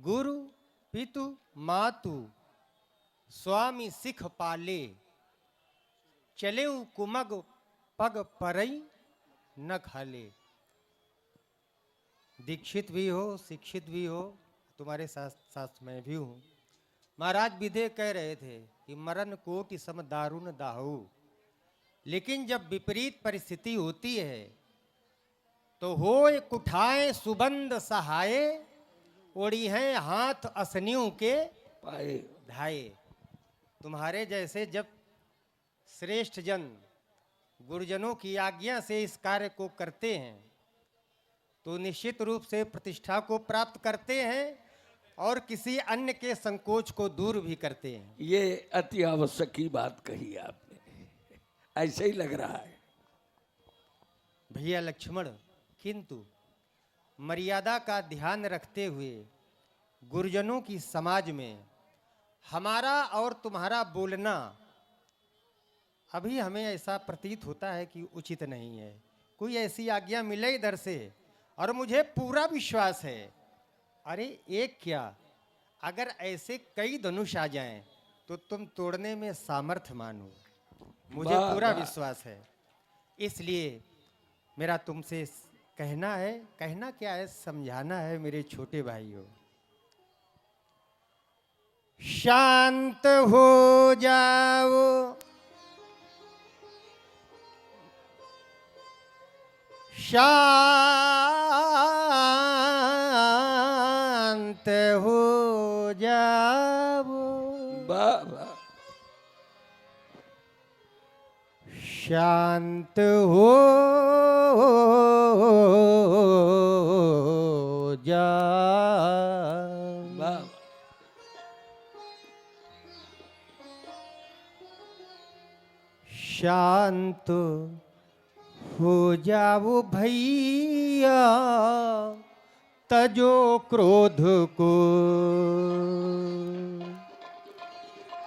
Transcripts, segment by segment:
गुरु पितु मातु स्वामी सिख पाले, चले कुमग पग परई न खाले। दीक्षित भी हो, शिक्षित भी हो, तुम्हारे साथ साथ मैं भी हूँ। महाराज विदे कह रहे थे कि मरण कोटि सम दारुण दाहु, लेकिन जब विपरीत परिस्थिति होती है तो होय कुठाए सुबंद सहाय, ओढ़ी हैं हाथ असनियों के पाए। ढाए। तुम्हारे जैसे जब श्रेष्ठ जन गुरुजनों की आज्ञा से इस कार्य को करते हैं तो निश्चित रूप से प्रतिष्ठा को प्राप्त करते हैं और किसी अन्य के संकोच को दूर भी करते हैं। ये अति आवश्यक की बात कही आपने, ऐसे ही लग रहा है भैया लक्ष्मण। किंतु मर्यादा का ध्यान रखते हुए गुरुजनों की समाज में हमारा और तुम्हारा बोलना अभी हमें ऐसा प्रतीत होता है कि उचित नहीं है। कोई ऐसी आज्ञा मिले इधर से, और मुझे पूरा विश्वास है, अरे एक क्या अगर ऐसे कई धनुष आ जाएं तो तुम तोड़ने में सामर्थ्य मानो, मुझे पूरा विश्वास है। इसलिए मेरा तुमसे कहना है, कहना क्या है, समझाना है मेरे छोटे भाइयों। शांत हो जाओ, शांत हो जाओ, बाबा शांत हो जाओ। बाबा शांत हो जाओ भैया, तजो क्रोध को,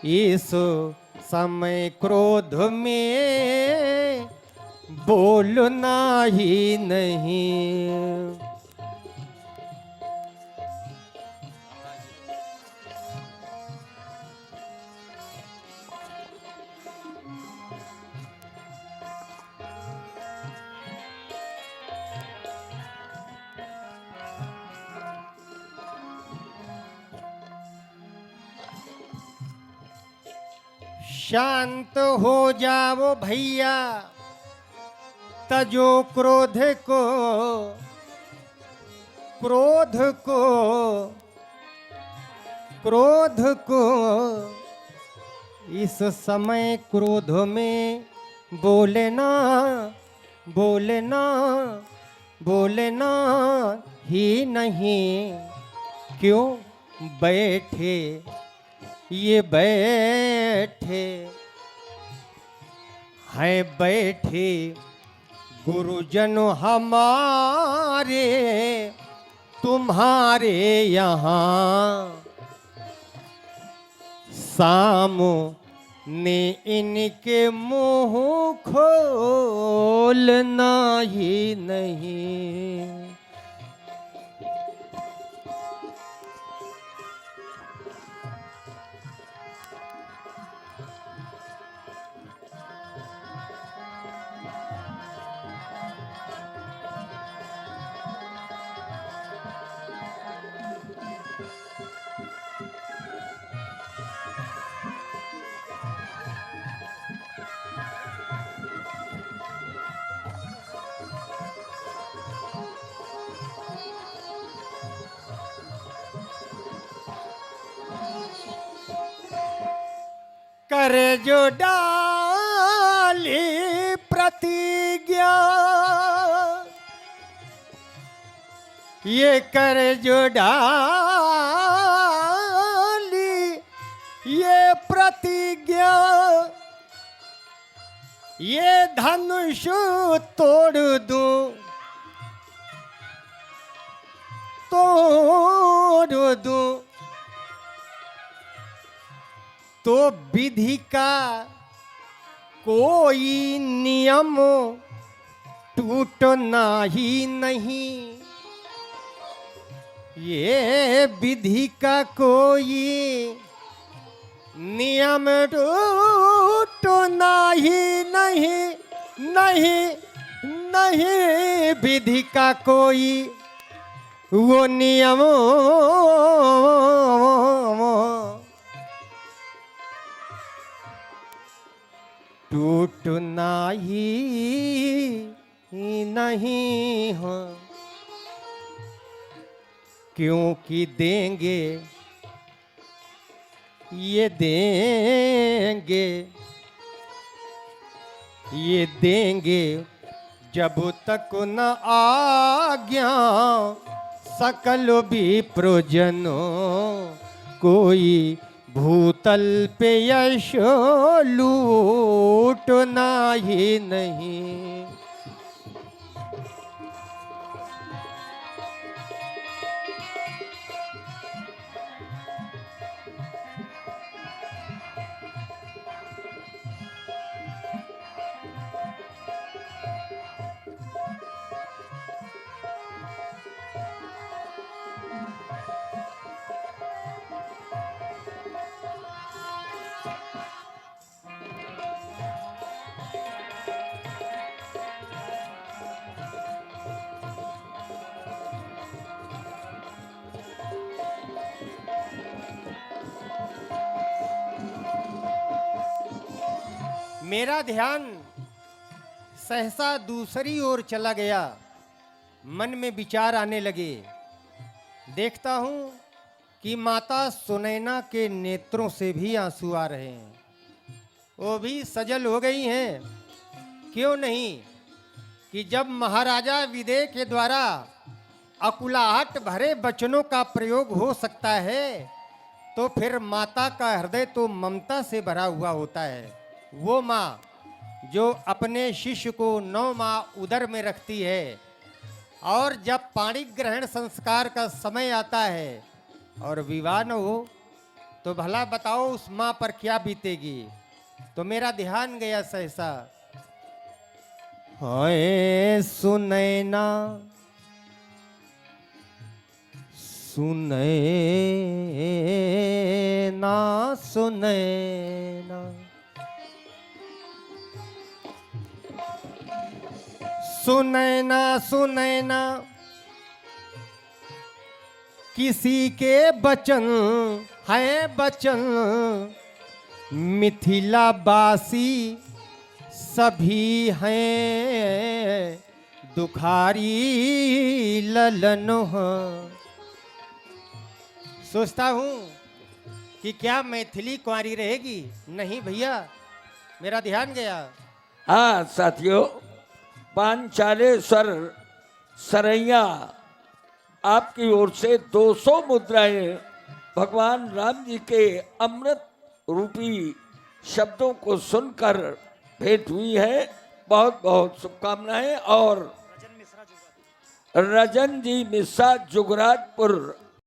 इस समय क्रोध में बोलना ही नहीं। शांत हो जाओ भैया, तजो क्रोध को, क्रोध को, क्रोध को, इस समय क्रोध में बोलना, बोलना, बोलना ही नहीं। क्यों बैठे ये बैठे हैं, बैठे गुरुजन हमारे तुम्हारे यहाँ, सामने इनके मुंह खोलना ही नहीं। कर जो डाली प्रतिज्ञा, ये कर जो डाली ये प्रतिज्ञा, ये धनुष तोड़ दूं, तोड़ दूं, तो विधि का कोई नियम टूटना ही नहीं। ये विधि का कोई नियम टूटो नहीं, नहीं, नहीं, नहीं, विधि का कोई वो नियम टूटना ही नहीं हो, क्योंकि देंगे ये देंगे, ये देंगे जब तक न आज्ञा सकल विप्रजनों, कोई भूतल पे यश लूटना ही नहीं। मेरा ध्यान सहसा दूसरी ओर चला गया, मन में विचार आने लगे। देखता हूं कि माता सुनैना के नेत्रों से भी आंसू आ रहे हैं, वो भी सजल हो गई हैं। क्यों नहीं कि जब महाराजा विदय के द्वारा अकुलाहट भरे वचनों का प्रयोग हो सकता है, तो फिर माता का हृदय तो ममता से भरा हुआ होता है। वो माँ जो अपने शिष्य को 9 माह उदर में रखती है, और जब पाणी ग्रहण संस्कार का समय आता है और विवाह न हो, तो भला बताओ उस माँ पर क्या बीतेगी। तो मेरा ध्यान गया सहसा, हाय सुनैना, सुनैना, सुनैना, सुनैना, सुनैना, किसी के बचन है बचन, मिथिला बासी सभी हैं दुखारी ललन। सोचता हूँ कि क्या मैथिली कुंवारी रहेगी। नहीं भैया, मेरा ध्यान गया। हाँ साथियों, पांचालेश्वर सरैया आपकी ओर से 200 मुद्राएं भगवान राम जी के अमृत रूपी शब्दों को सुनकर भेंट हुई है। बहुत बहुत शुभकामनाएं। और रजन जी मिश्रा जुगराजपुर